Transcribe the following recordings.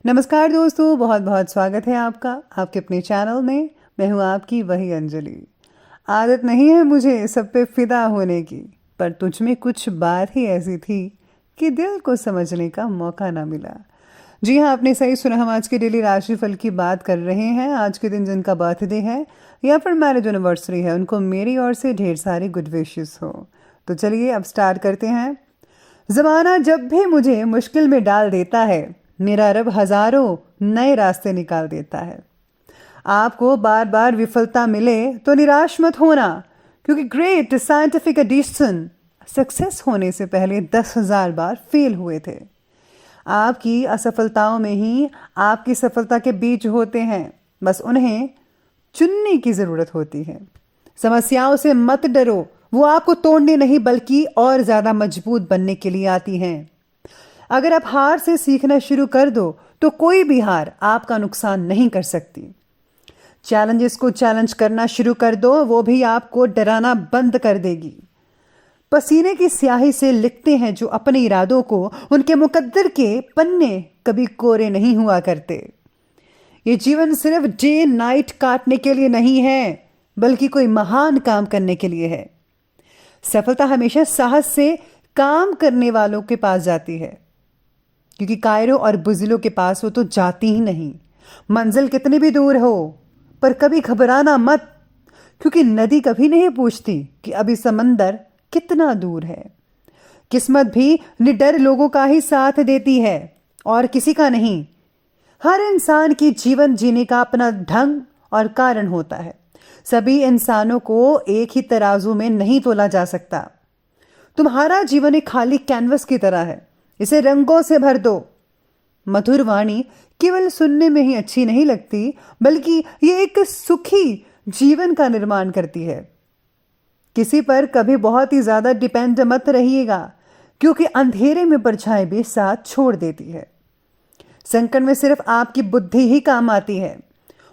नमस्कार दोस्तों, बहुत बहुत स्वागत है आपका आपके अपने चैनल में। मैं हूँ आपकी वही अंजलि। आदत नहीं है मुझे सब पे फिदा होने की, पर तुझ में कुछ बात ही ऐसी थी कि दिल को समझने का मौका ना मिला। जी हाँ, आपने सही सुना। हम आज के डेली राशिफल की बात कर रहे हैं। आज के दिन जिनका बर्थडे है या फिर मैरिज एनिवर्सरी है, उनको मेरी ओर से ढेर सारी गुड विशेस हो। तो चलिए अब स्टार्ट करते हैं। ज़माना जब भी मुझे मुश्किल में डाल देता है, मेरा रब हज़ारों नए रास्ते निकाल देता है। आपको बार बार विफलता मिले तो निराश मत होना, क्योंकि ग्रेट साइंटिफिक एडिशन सक्सेस होने से पहले 10,000 बार फेल हुए थे। आपकी असफलताओं में ही आपकी सफलता के बीज होते हैं, बस उन्हें चुनने की ज़रूरत होती है। समस्याओं से मत डरो, वो आपको तोड़ने नहीं बल्कि और ज़्यादा मजबूत बनने के लिए आती हैं। अगर आप हार से सीखना शुरू कर दो तो कोई भी हार आपका नुकसान नहीं कर सकती। चैलेंजेस को चैलेंज करना शुरू कर दो, वो भी आपको डराना बंद कर देगी। पसीने की स्याही से लिखते हैं जो अपने इरादों को, उनके मुकद्दर के पन्ने कभी कोरे नहीं हुआ करते। ये जीवन सिर्फ डे नाइट काटने के लिए नहीं है, बल्कि कोई महान काम करने के लिए है। सफलता हमेशा साहस से काम करने वालों के पास जाती है, क्योंकि कायरों और बुज़िलों के पास वो तो जाती ही नहीं। मंजिल कितनी भी दूर हो, पर कभी घबराना मत, क्योंकि नदी कभी नहीं पूछती कि अभी समंदर कितना दूर है। किस्मत भी निडर लोगों का ही साथ देती है और किसी का नहीं। हर इंसान की जीवन जीने का अपना ढंग और कारण होता है। सभी इंसानों को एक ही तराजू में नहीं तोला जा सकता। तुम्हारा जीवन एक खाली कैनवस की तरह है, इसे रंगों से भर दो। मधुर वाणी केवल सुनने में ही अच्छी नहीं लगती, बल्कि ये एक सुखी जीवन का निर्माण करती है। किसी पर कभी बहुत ही ज्यादा डिपेंड मत रहिएगा, क्योंकि अंधेरे में परछाई भी साथ छोड़ देती है। संकट में सिर्फ आपकी बुद्धि ही काम आती है।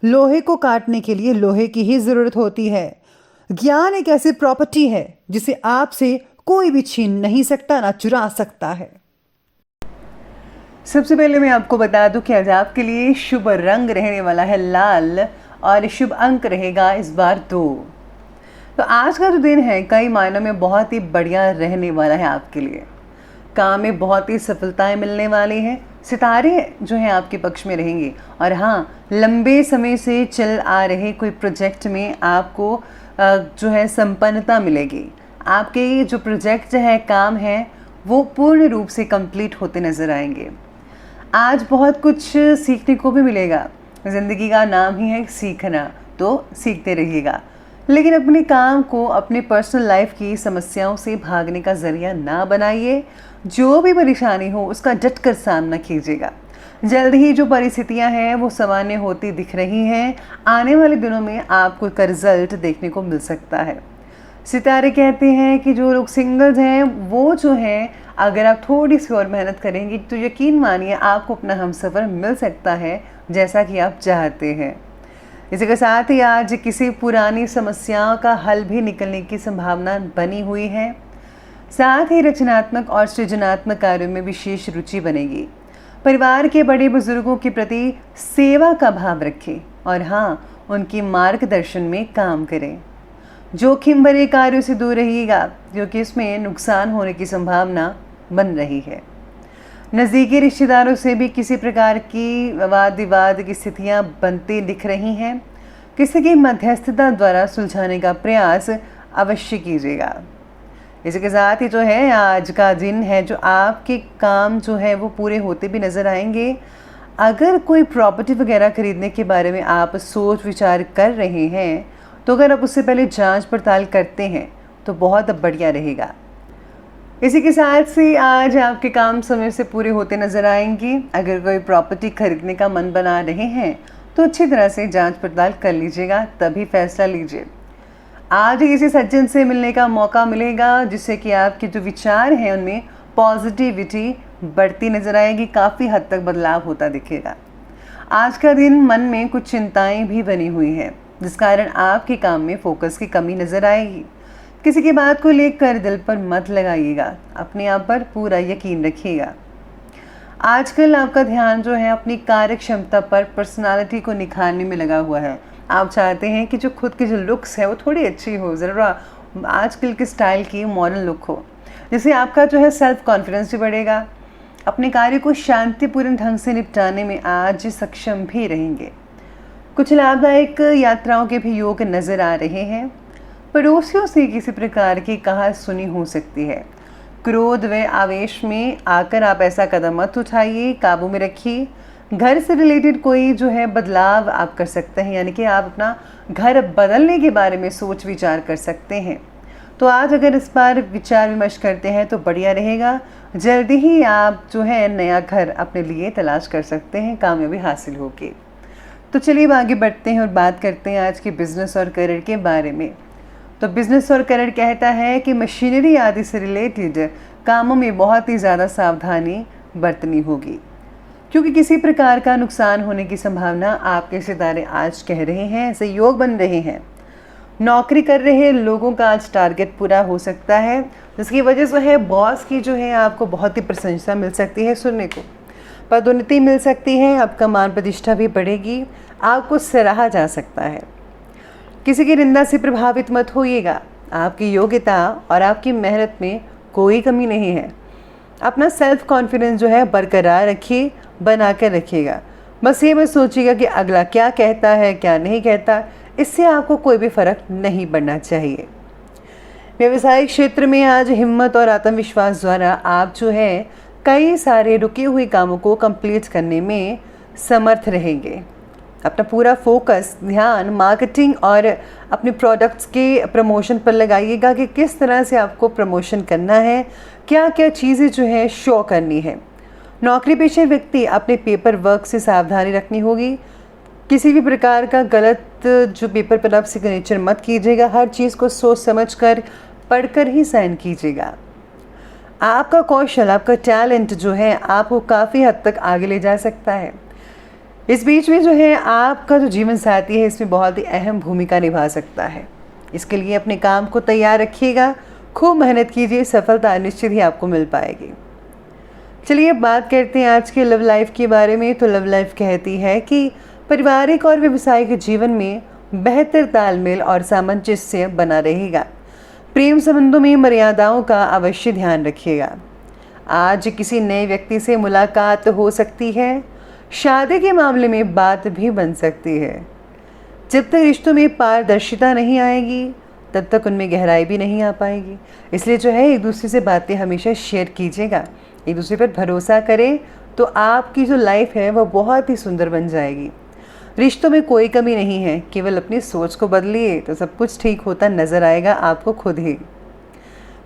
लोहे को काटने के लिए लोहे की ही जरूरत होती है। ज्ञान एक ऐसी प्रॉपर्टी है जिसे आपसे कोई भी छीन नहीं सकता, ना चुरा सकता है। सबसे पहले मैं आपको बता दूं कि आज आपके लिए शुभ रंग रहने वाला है लाल और शुभ अंक रहेगा इस बार 2। तो आज का जो दिन है कई मायनों में बहुत ही बढ़िया रहने वाला है आपके लिए। काम में बहुत ही सफलताएं मिलने वाली हैं। सितारे जो हैं आपके पक्ष में रहेंगे। और हाँ, लंबे समय से चल आ रहे कोई प्रोजेक्ट में आपको जो है संपन्नता मिलेगी। आपके जो प्रोजेक्ट है, काम है, वो पूर्ण रूप से कंप्लीट होते नजर आएंगे। आज बहुत कुछ सीखने को भी मिलेगा। ज़िंदगी का नाम ही है सीखना, तो सीखते रहिएगा। लेकिन अपने काम को अपने पर्सनल लाइफ की समस्याओं से भागने का जरिया ना बनाइए। जो भी परेशानी हो उसका डटकर सामना कीजिएगा। जल्द ही जो परिस्थितियां हैं वो सामान्य होती दिख रही हैं। आने वाले दिनों में आपको का रिजल्ट देखने को मिल सकता है। सितारे कहते हैं कि जो लोग सिंगल्स हैं वो जो हैं, अगर आप थोड़ी सी और मेहनत करेंगे तो यकीन मानिए आपको अपना हमसफ़र मिल सकता है, जैसा कि आप चाहते हैं। इसी के साथ ही आज किसी पुरानी समस्याओं का हल भी निकलने की संभावना बनी हुई है। साथ ही रचनात्मक और सृजनात्मक कार्यों में विशेष रुचि बनेगी। परिवार के बड़े बुजुर्गों के प्रति सेवा का भाव रखें और हाँ, उनकी मार्गदर्शन में काम करें। जोखिम भरे कार्यों से दूर रहिएगा, क्योंकि इसमें नुकसान होने की संभावना बन रही है। नज़दीकी रिश्तेदारों से भी किसी प्रकार की वाद विवाद की स्थितियां बनती दिख रही हैं। किसी की मध्यस्थता द्वारा सुलझाने का प्रयास अवश्य कीजिएगा। इसके साथ ही जो है आज का दिन है, जो आपके काम जो है वो पूरे होते भी नज़र आएंगे। अगर कोई प्रॉपर्टी वगैरह खरीदने के बारे में आप सोच विचार कर रहे हैं, तो अगर आप उससे पहले जांच पड़ताल करते हैं तो बहुत बढ़िया रहेगा। इसी के साथ से आज आपके काम समय से पूरे होते नजर आएंगे। अगर कोई प्रॉपर्टी खरीदने का मन बना रहे हैं तो अच्छी तरह से जांच पड़ताल कर लीजिएगा, तभी फैसला लीजिए। आज किसी सज्जन से मिलने का मौका मिलेगा, जिससे कि आपके जो विचार हैं उनमें पॉजिटिविटी बढ़ती नजर आएगी। काफ़ी हद तक बदलाव होता दिखेगा। आज का दिन मन में कुछ चिंताएं भी बनी हुई हैं, जिस कारण आपके काम में फोकस की कमी नजर आएगी। किसी की बात को लेकर दिल पर मत लगाइएगा, अपने आप पर पूरा यकीन रखिएगा। आजकल आपका ध्यान जो है अपनी कार्य क्षमता पर, पर्सनालिटी को निखारने में लगा हुआ है। आप चाहते हैं कि जो खुद की जो लुक्स है वो थोड़ी अच्छी हो, ज़रा आजकल के स्टाइल की मॉडर्न लुक हो, जिससे आपका जो है सेल्फ कॉन्फिडेंस भी बढ़ेगा। अपने कार्य को शांतिपूर्ण ढंग से निपटाने में आज सक्षम भी रहेंगे। कुछ लाभदायक यात्राओं के भी योग नज़र आ रहे हैं। पड़ोसियों से किसी प्रकार की कहा सुनी हो सकती है। क्रोध व आवेश में आकर आप ऐसा कदम मत उठाइए, काबू में रखिए। घर से रिलेटेड कोई जो है बदलाव आप कर सकते हैं, यानी कि आप अपना घर बदलने के बारे में सोच विचार कर सकते हैं। तो आज अगर इस बार विचार विमर्श करते हैं तो बढ़िया रहेगा। जल्दी ही आप जो है नया घर अपने लिए तलाश कर सकते हैं, कामयाबी हासिल होगी। तो चलिए अब आगे बढ़ते हैं और बात करते हैं आज के बिजनेस और करियर के बारे में। तो बिजनेस और करियर कहता है कि मशीनरी आदि से रिलेटेड कामों में बहुत ही ज़्यादा सावधानी बरतनी होगी, क्योंकि किसी प्रकार का नुकसान होने की संभावना आपके सितारे आज कह रहे हैं, ऐसे योग बन रहे हैं। नौकरी कर रहे लोगों का आज टारगेट पूरा हो सकता है, जिसकी वजह से है बॉस की जो है आपको बहुत ही प्रशंसा मिल सकती है सुनने को, पदोन्नति मिल सकती है, आपका मान प्रतिष्ठा भी बढ़ेगी, आपको सराहा जा सकता है। किसी की निंदा से प्रभावित मत होइएगा। आपकी योग्यता और आपकी मेहनत में कोई कमी नहीं है। अपना सेल्फ कॉन्फिडेंस जो है बरकरार रखिए, बना कर रखिएगा। बस ये मत सोचिएगा कि अगला क्या कहता है क्या नहीं कहता, इससे आपको कोई भी फर्क नहीं पड़ना चाहिए। व्यवसायिक क्षेत्र में आज हिम्मत और आत्मविश्वास द्वारा आप जो है कई सारे रुके हुए कामों को कंप्लीट करने में समर्थ रहेंगे। अपना पूरा फोकस, ध्यान मार्केटिंग और अपने प्रोडक्ट्स के प्रमोशन पर लगाइएगा कि किस तरह से आपको प्रमोशन करना है, क्या क्या चीज़ें जो है शो करनी है। नौकरी पेशे व्यक्ति अपने पेपर वर्क से सावधानी रखनी होगी। किसी भी प्रकार का गलत जो पेपर पर आप सिग्नेचर मत कीजिएगा। हर चीज़ को सोच समझ कर पढ़कर ही साइन कीजिएगा। आपका कौशल, आपका टैलेंट जो है आपको काफ़ी हद तक आगे ले जा सकता है। इस बीच में जो है आपका जो जीवन साथी है इसमें बहुत ही अहम भूमिका निभा सकता है। इसके लिए अपने काम को तैयार रखिएगा, खूब मेहनत कीजिए, सफलता निश्चित ही आपको मिल पाएगी। चलिए अब बात करते हैं आज के लव लाइफ के बारे में। तो लव लाइफ कहती है कि पारिवारिक और व्यवसायिक जीवन में बेहतर तालमेल और सामंजस्य बना रहेगा। प्रेम संबंधों में मर्यादाओं का अवश्य ध्यान रखिएगा। आज किसी नए व्यक्ति से मुलाकात हो सकती है। शादी के मामले में बात भी बन सकती है। जब तक रिश्तों में पारदर्शिता नहीं आएगी तब तक उनमें गहराई भी नहीं आ पाएगी। इसलिए जो है एक दूसरे से बातें हमेशा शेयर कीजिएगा, एक दूसरे पर भरोसा करें तो आपकी जो लाइफ है वह बहुत ही सुंदर बन जाएगी। रिश्तों में कोई कमी नहीं है, केवल अपनी सोच को बदलिए तो सब कुछ ठीक होता नजर आएगा आपको खुद ही।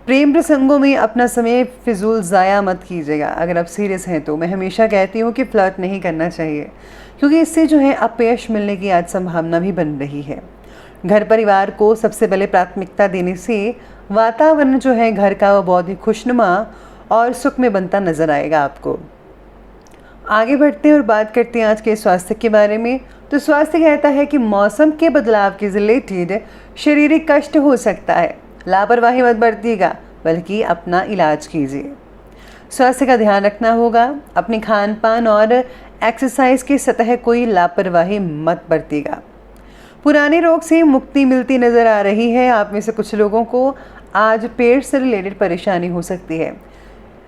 प्रेम प्रसंगों में अपना समय फिजूल ज़ाया मत कीजिएगा। अगर आप सीरियस हैं तो मैं हमेशा कहती हूँ कि फ्लर्ट नहीं करना चाहिए, क्योंकि इससे जो है अपयश मिलने की आज संभावना भी बन रही है। घर परिवार को सबसे पहले प्राथमिकता देने से वातावरण जो है घर का वो बहुत ही खुशनुमा और सुख में बनता नजर आएगा आपको। आगे बढ़ते हैं और बात करते हैं आज के स्वास्थ्य के बारे में। तो स्वास्थ्य कहता है कि मौसम के बदलाव के रिलेटेड शारीरिक कष्ट हो सकता है। लापरवाही मत बरतिएगा, बल्कि अपना इलाज कीजिए। स्वास्थ्य का ध्यान रखना होगा। अपने खान पान और एक्सरसाइज की सतह कोई लापरवाही मत बरतिएगा। पुराने रोग से मुक्ति मिलती नज़र आ रही है। आप में से कुछ लोगों को आज पेट से रिलेटेड परेशानी हो सकती है।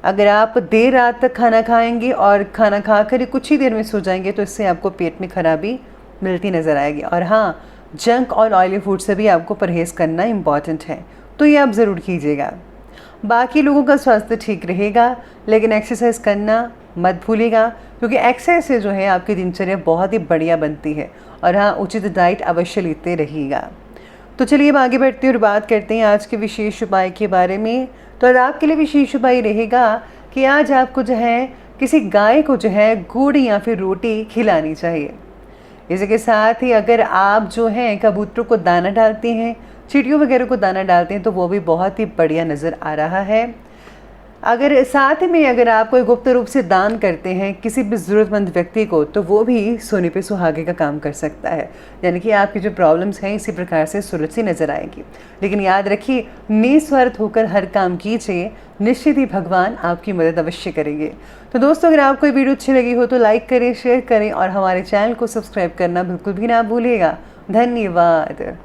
अगर आप देर रात तक खाना खाएंगे और खाना खाकर कुछ ही देर में सो जाएंगे तो इससे आपको पेट में खराबी मिलती नज़र आएगी। और हाँ, जंक और ऑयली फूड से भी आपको परहेज़ करना इम्पॉर्टेंट है, तो ये आप ज़रूर कीजिएगा। बाकी लोगों का स्वास्थ्य ठीक रहेगा, लेकिन एक्सरसाइज करना मत भूलिएगा, क्योंकि एक्सरसाइज से जो है आपकी दिनचर्या बहुत ही बढ़िया बनती है। और हाँ, उचित डाइट अवश्य लेते रहिएगा। तो चलिए अब आगे बढ़ते हैं और बात करते हैं आज के विशेष उपाय के बारे में। तो आज आपके लिए विशेष उपाय रहेगा कि आज आपको जो है किसी गाय को जो है गुड़ या फिर रोटी खिलानी चाहिए। इसके साथ ही अगर आप जो हैं कबूतरों को दाना डालते हैं, चिड़ियों वगैरह को दाना डालते हैं, तो वो भी बहुत ही बढ़िया नज़र आ रहा है। अगर साथ में अगर आप कोई गुप्त रूप से दान करते हैं किसी भी ज़रूरतमंद व्यक्ति को, तो वो भी सोने पे सुहागे का काम कर सकता है। यानी कि आपकी जो प्रॉब्लम्स हैं इसी प्रकार से सुलझती नजर आएगी। लेकिन याद रखिए, निस्वार्थ होकर हर काम कीजिए, निश्चित ही भगवान आपकी मदद अवश्य करेंगे। तो दोस्तों, अगर आपको ये वीडियो अच्छी लगी हो तो लाइक करें, शेयर करें और हमारे चैनल को सब्सक्राइब करना बिल्कुल भी ना भूलिएगा। धन्यवाद।